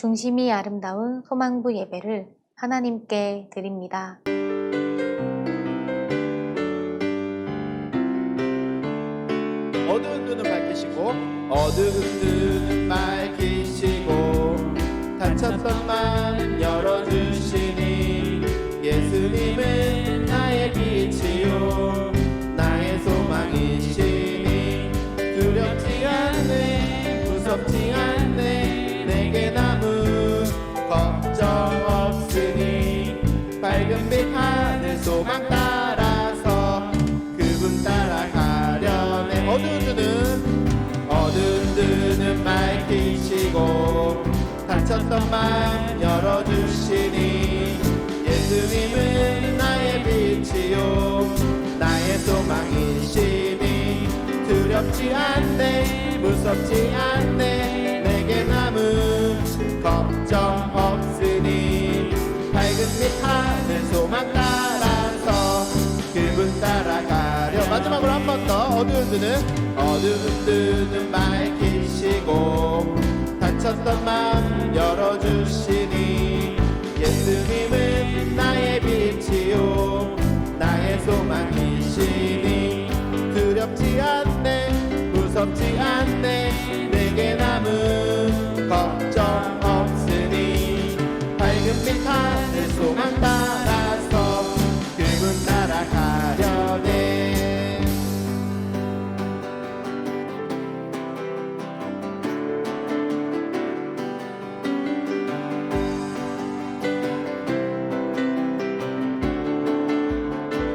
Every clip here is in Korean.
중심이 아름다운 소망부 예배를 하나님께 드립니다. 어두운 눈은 밝히시고 어두운 눈은 밝히시고 닫혔던 맘 열어주시니 예수님은 나의 빛이요 나의 소망이시니 두렵지 않네 무섭지 않네 내게 남은 걱정 없으니 밝은 빛 하늘 소망 따라서 그분 따라가려네. 어두운 눈은 밝히시고 닫혔던 맘 열어주시니 예수님은 나의 빛이요 나의 소망이시니 두렵지 않네 무섭지 않네 내게 남은 걱정 없으니 밝은 빛 하늘 소망 따라서 그분 따라가려. 마지막으로 한 번 더. 어두운 눈은 밝히시고 닫혔던 맘 열어주시니 예수님은 나의 빛이요 나의 소망이시니 두렵지 않네 무섭지 않네 내게 남은 걱정 없으니 밝은 빛 하늘 소망 따라서 그분 따라가려네.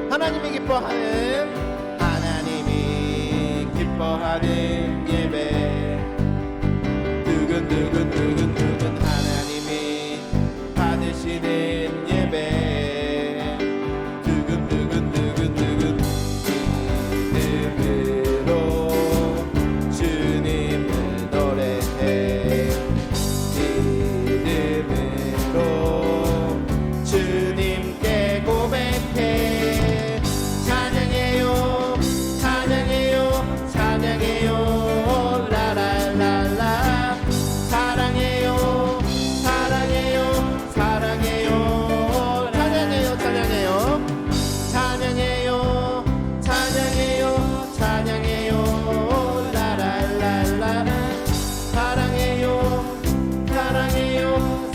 하나님이 기뻐하는 예배 두근두근 하나님이 받으시는 예배 두근두근 믿음으로 주님을 노래해 믿음으로 주님께 고백해 찬양해요 라라라라 사랑해요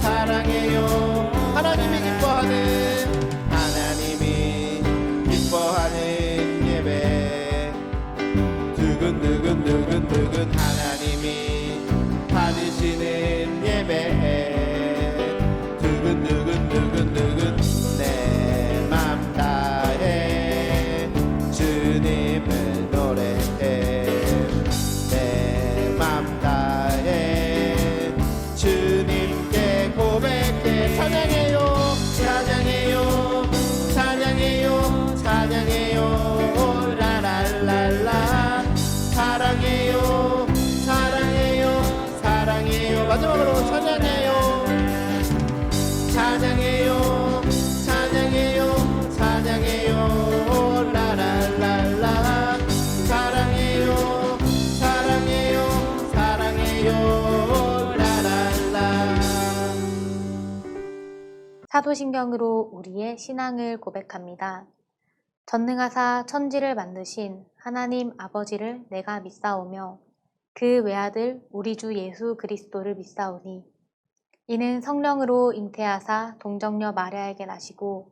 사랑해요. 하나님이 기뻐하는 예배 두근두근 하나님이 받으시는 예배 두근두근 내 맘 다해 주님을 노래해 내 맘 다해 주님께 고백해 찬양해요 라라라라 사랑해요 마지막으로 찬양해요 라라라라 사랑해요 라라라. 사도신경으로 우리의 신앙을 고백합니다. 전능하사 천지를 만드신 하나님 아버지를 내가 믿사오며 그 외아들 우리 주 예수 그리스도를 믿사오니 이는 성령으로 잉태하사 동정녀 마리아에게 나시고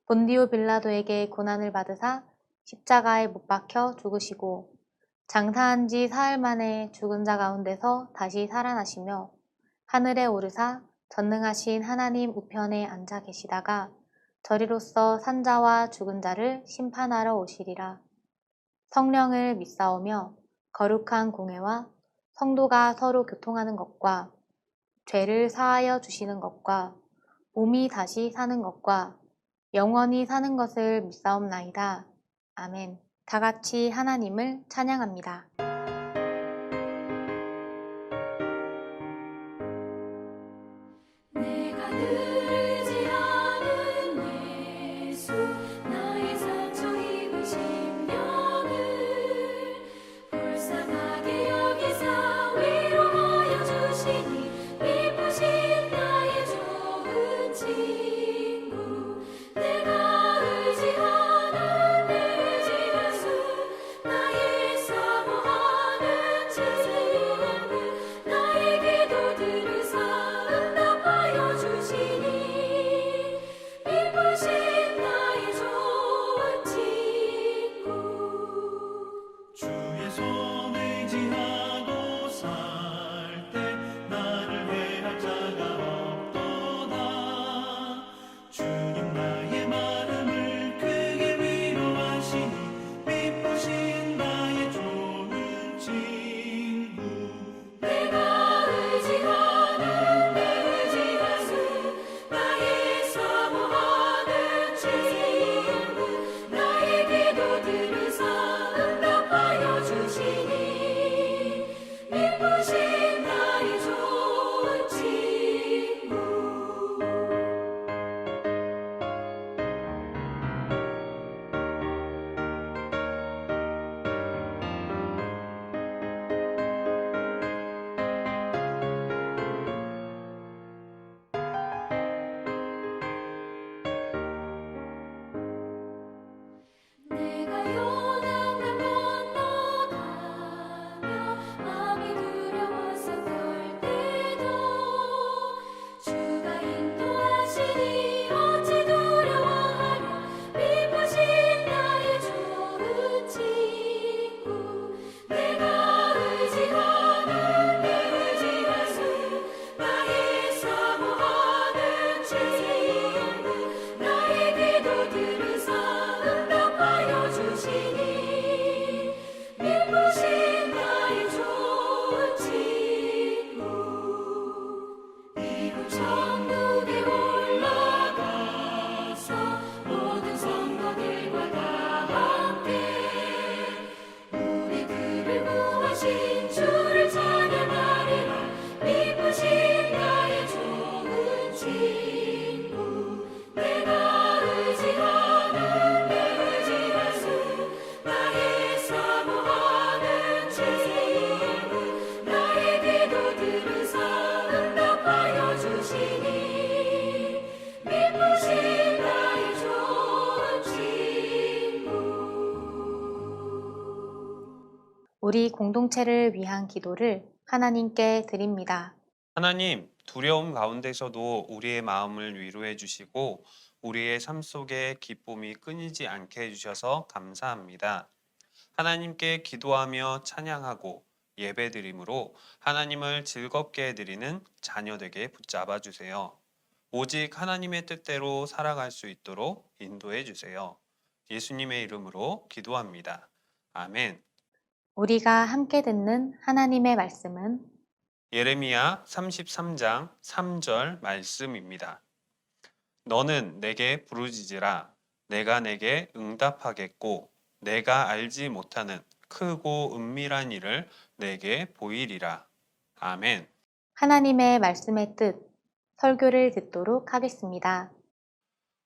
본디오 빌라도에게 고난을 받으사 십자가에 못 박혀 죽으시고 장사한 지 사흘 만에 죽은 자 가운데서 다시 살아나시며 하늘에 오르사 전능하신 하나님 우편에 앉아 계시다가 저리로서 산 자와 죽은 자를 심판하러 오시리라. 성령을 믿사오며 거룩한 공회와 성도가 서로 교통하는 것과 죄를 사하여 주시는 것과 몸이 다시 사는 것과 영원히 사는 것을 믿사옵나이다. 아멘. 다 같이 하나님을 찬양합니다. 불쌍하게 여기사 위로하여 주시니 기쁘신 우리 공동체를 위한 기도를 하나님께 드립니다. 하나님, 두려움 가운데서도 우리의 마음을 위로해 주시고 우리의 삶 속에 기쁨이 끊이지 않게 해주셔서 감사합니다. 하나님께 기도하며 찬양하고 예배드림으로 하나님을 즐겁게 해드리는 자녀 되게 붙잡아 주세요. 오직 하나님의 뜻대로 살아갈 수 있도록 인도해 주세요. 예수님의 이름으로 기도합니다. 아멘. 우리가 함께 듣는 하나님의 말씀은 예레미야 33장 3절 말씀입니다. 너는 내게 부르짖으라. 내가 내게 응답하겠고 내가 알지 못하는 크고 은밀한 일을 내게 보이리라. 아멘. 하나님의 말씀의 뜻, 설교를 듣도록 하겠습니다.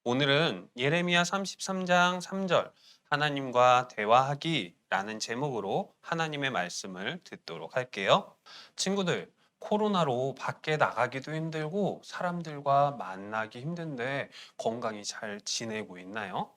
오늘은 예레미야 33장 3절 하나님과 대화하기 라는 제목으로 하나님의 말씀을 듣도록 할게요. 친구들, 코로나로 밖에 나가기도 힘들고 사람들과 만나기 힘든데 건강히 잘 지내고 있나요?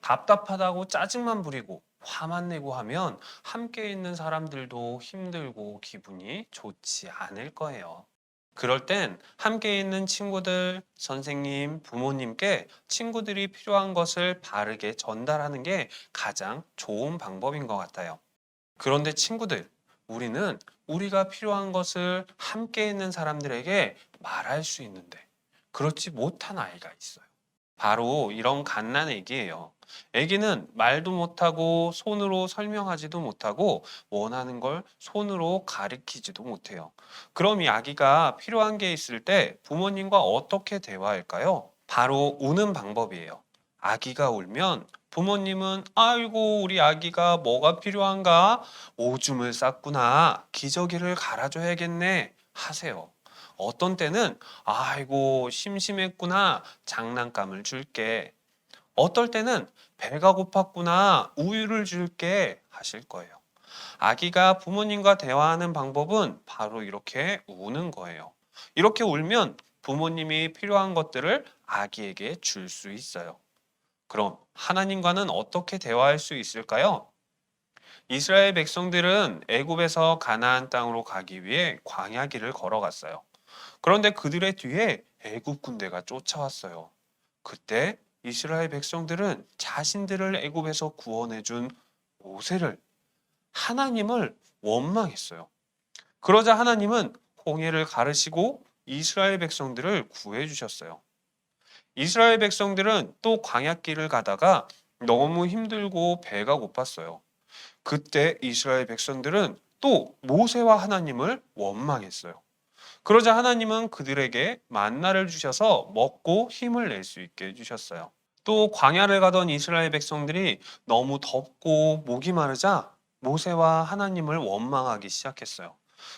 답답하다고 짜증만 부리고 화만 내고 하면 함께 있는 사람들도 힘들고 기분이 좋지 않을 거예요. 그럴 땐 함께 있는 친구들, 선생님, 부모님께 친구들이 필요한 것을 바르게 전달하는 게 가장 좋은 방법인 것 같아요. 그런데 친구들, 우리는 우리가 필요한 것을 함께 있는 사람들에게 말할 수 있는데 그렇지 못한 아이가 있어요. 바로 이런 갓난 애기예요. 애기는 말도 못하고 손으로 설명하지도 못하고 원하는 걸 손으로 가리키지도 못해요. 그럼 이 아기가 필요한 게 있을 때 부모님과 어떻게 대화할까요? 바로 우는 방법이에요. 아기가 울면 부모님은 아이고 우리 아기가 뭐가 필요한가? 오줌을 쌌구나. 기저귀를 갈아줘야겠네. 하세요. 어떤 때는 아이고 심심했구나. 장난감을 줄게. 어떨 때는 배가 고팠구나. 우유를 줄게 하실 거예요. 아기가 부모님과 대화하는 방법은 바로 이렇게 우는 거예요. 이렇게 울면 부모님이 필요한 것들을 아기에게 줄 수 있어요. 그럼 하나님과는 어떻게 대화할 수 있을까요? 이스라엘 백성들은 애굽에서 가나안 땅으로 가기 위해 광야길을 걸어갔어요. 그런데 그들의 뒤에 애굽 군대가 쫓아왔어요. 그때 이스라엘 백성들은 자신들을 애굽에서 구원해 준 모세를, 하나님을 원망했어요. 그러자 하나님은 홍해를 가르시고 이스라엘 백성들을 구해 주셨어요. 이스라엘 백성들은 또 광야길을 가다가 너무 힘들고 배가 고팠어요. 그때 이스라엘 백성들은 또 모세와 하나님을 원망했어요. 그러자 하나님은 그들에게 만나를 주셔서 먹고 힘을 낼 수 있게 해주셨어요. 또 광야를 가던 이스라엘 백성들이 너무 덥고 목이 마르자 모세와 하나님을 원망하기 시작했어요.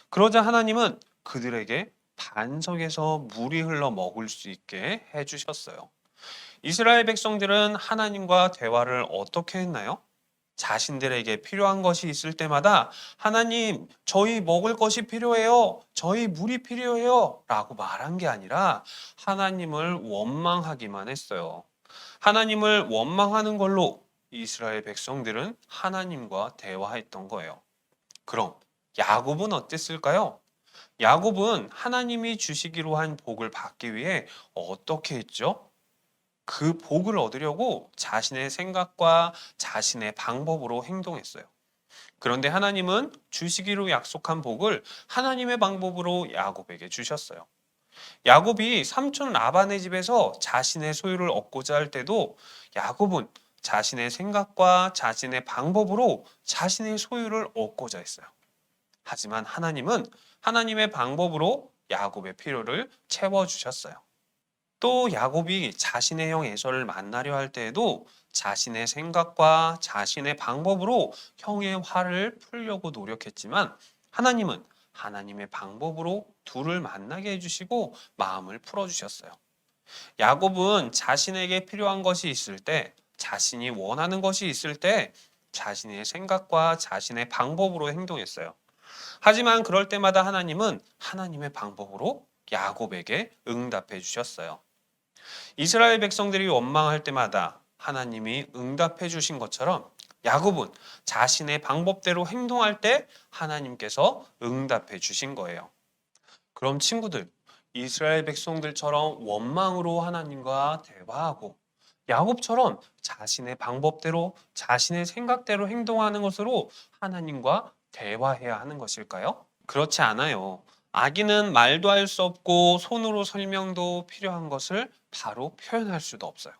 그러자 하나님은 그들에게 반석에서 물이 흘러 먹을 수 있게 해주셨어요. 이스라엘 백성들은 하나님과 대화를 어떻게 했나요? 자신들에게 필요한 것이 있을 때마다 하나님, 저희 먹을 것이 필요해요. 저희 물이 필요해요. 라고 말한 게 아니라 하나님을 원망하기만 했어요. 하나님을 원망하는 걸로 이스라엘 백성들은 하나님과 대화했던 거예요. 그럼 야곱은 어땠을까요? 야곱은 하나님이 주시기로 한 복을 받기 위해 어떻게 했죠? 그 복을 얻으려고 자신의 생각과 자신의 방법으로 행동했어요. 그런데 하나님은 주시기로 약속한 복을 하나님의 방법으로 야곱에게 주셨어요. 야곱이 삼촌 라반의 집에서 자신의 소유를 얻고자 할 때도 야곱은 자신의 생각과 자신의 방법으로 자신의 소유를 얻고자 했어요. 하지만 하나님은 하나님의 방법으로 야곱의 필요를 채워주셨어요. 또 야곱이 자신의 형 에서를 만나려 할 때에도 자신의 생각과 자신의 방법으로 형의 화를 풀려고 노력했지만 하나님은 하나님의 방법으로 둘을 만나게 해주시고 마음을 풀어주셨어요. 야곱은 자신에게 필요한 것이 있을 때, 자신이 원하는 것이 있을 때 자신의 생각과 자신의 방법으로 행동했어요. 하지만 그럴 때마다 하나님은 하나님의 방법으로 야곱에게 응답해 주셨어요. 이스라엘 백성들이 원망할 때마다 하나님이 응답해 주신 것처럼 야곱은 자신의 방법대로 행동할 때 하나님께서 응답해 주신 거예요. 그럼 친구들, 이스라엘 백성들처럼 원망으로 하나님과 대화하고 야곱처럼 자신의 방법대로 자신의 생각대로 행동하는 것으로 하나님과 대화해야 하는 것일까요? 그렇지 않아요. 아기는 말도 할 수 없고 손으로 설명도 필요한 것을 바로 표현할 수도 없어요.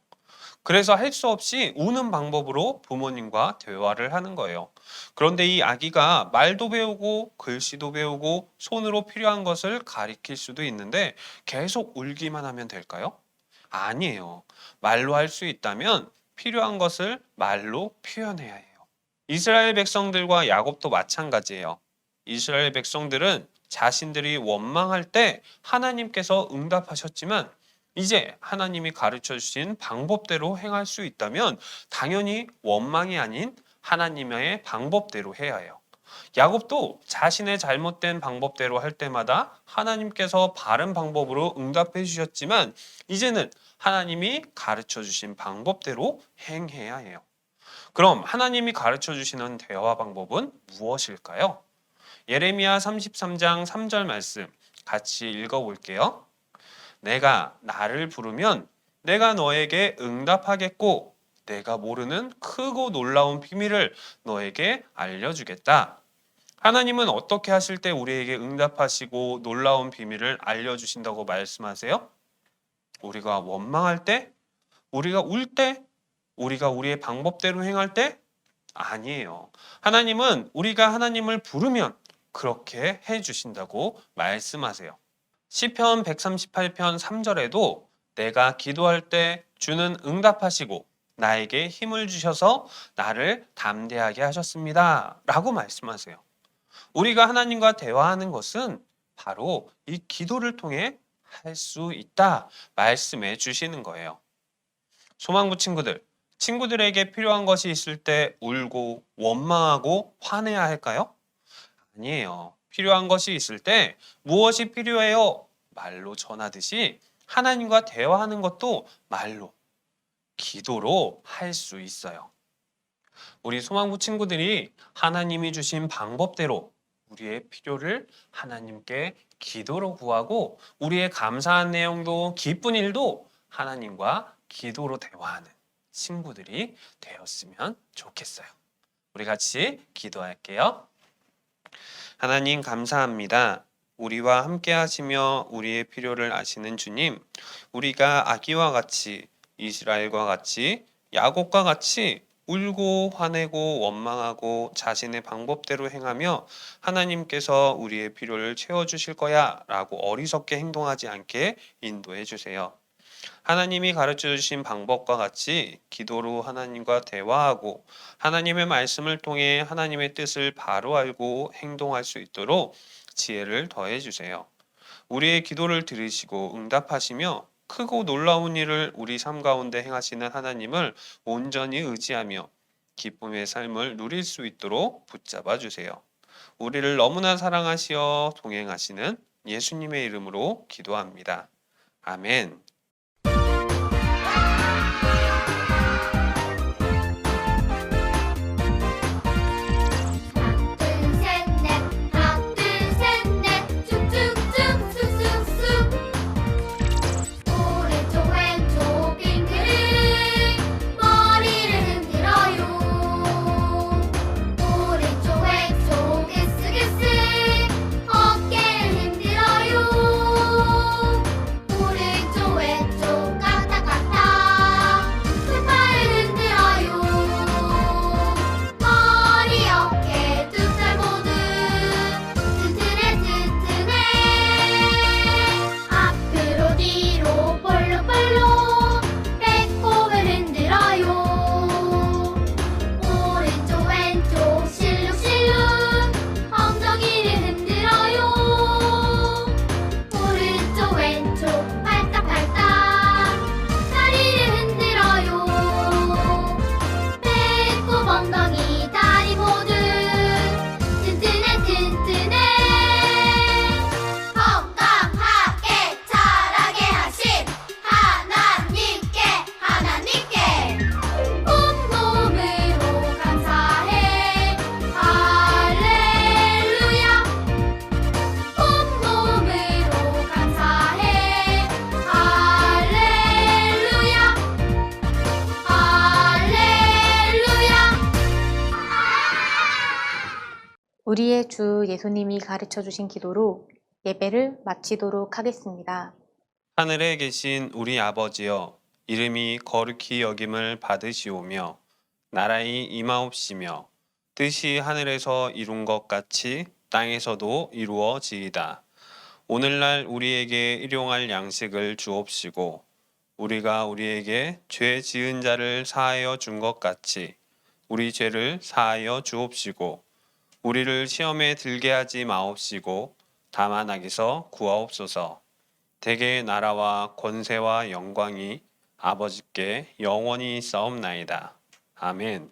그래서 할 수 없이 우는 방법으로 부모님과 대화를 하는 거예요. 그런데 이 아기가 말도 배우고 글씨도 배우고 손으로 필요한 것을 가리킬 수도 있는데 계속 울기만 하면 될까요? 아니에요. 말로 할 수 있다면 필요한 것을 말로 표현해야 해요. 이스라엘 백성들과 야곱도 마찬가지예요. 이스라엘 백성들은 자신들이 원망할 때 하나님께서 응답하셨지만 이제 하나님이 가르쳐 주신 방법대로 행할 수 있다면 당연히 원망이 아닌 하나님의 방법대로 해야 해요. 야곱도 자신의 잘못된 방법대로 할 때마다 하나님께서 바른 방법으로 응답해 주셨지만 이제는 하나님이 가르쳐 주신 방법대로 행해야 해요. 그럼 하나님이 가르쳐 주시는 대화 방법은 무엇일까요? 예레미야 33장 3절 말씀 같이 읽어볼게요. 내가 나를 부르면 내가 너에게 응답하겠고 내가 모르는 크고 놀라운 비밀을 너에게 알려주겠다. 하나님은 어떻게 하실 때 우리에게 응답하시고 놀라운 비밀을 알려주신다고 말씀하세요? 우리가 원망할 때? 우리가 울 때? 우리가 우리의 방법대로 행할 때? 아니에요. 하나님은 우리가 하나님을 부르면 그렇게 해주신다고 말씀하세요. 시편 138편 3절에도 내가 기도할 때 주는 응답하시고 나에게 힘을 주셔서 나를 담대하게 하셨습니다. 라고 말씀하세요. 우리가 하나님과 대화하는 것은 바로 이 기도를 통해 할 수 있다 말씀해 주시는 거예요. 소망부 친구들에게 필요한 것이 있을 때 울고 원망하고 화내야 할까요? 아니에요. 필요한 것이 있을 때 무엇이 필요해요? 말로 전하듯이 하나님과 대화하는 것도 말로, 기도로 할 수 있어요. 우리 소망부 친구들이 하나님이 주신 방법대로 우리의 필요를 하나님께 기도로 구하고 우리의 감사한 내용도 기쁜 일도 하나님과 기도로 대화하는 친구들이 되었으면 좋겠어요. 우리 같이 기도할게요. 하나님 감사합니다. 우리와 함께 하시며 우리의 필요를 아시는 주님, 우리가 아기와 같이 이스라엘과 같이 야곱과 같이 울고 화내고 원망하고 자신의 방법대로 행하며 하나님께서 우리의 필요를 채워주실 거야 라고 어리석게 행동하지 않게 인도해 주세요. 하나님이 가르쳐 주신 방법과 같이 기도로 하나님과 대화하고 하나님의 말씀을 통해 하나님의 뜻을 바로 알고 행동할 수 있도록 지혜를 더해 주세요. 우리의 기도를 들으시고 응답하시며 크고 놀라운 일을 우리 삶 가운데 행하시는 하나님을 온전히 의지하며 기쁨의 삶을 누릴 수 있도록 붙잡아 주세요. 우리를 너무나 사랑하시어 동행하시는 예수님의 이름으로 기도합니다. 아멘. 오른쪽 왼쪽 우리의 주 예수님이 가르쳐 주신 기도로 예배를 마치도록 하겠습니다. 하늘에 계신 우리 아버지여, 이름이 거룩히 여김을 받으시오며, 나라의 임하옵시며, 뜻이 하늘에서 이룬 것 같이 땅에서도 이루어지이다. 오늘날 우리에게 일용할 양식을 주옵시고, 우리가 우리에게 죄 지은 자를 사하여 준 것 같이 우리 죄를 사하여 주옵시고, 우리를 시험에 들게 하지 마옵시고, 다만 악에서 구하옵소서. 대개의 나라와 권세와 영광이 아버지께 영원히 있사옵나이다. 아멘.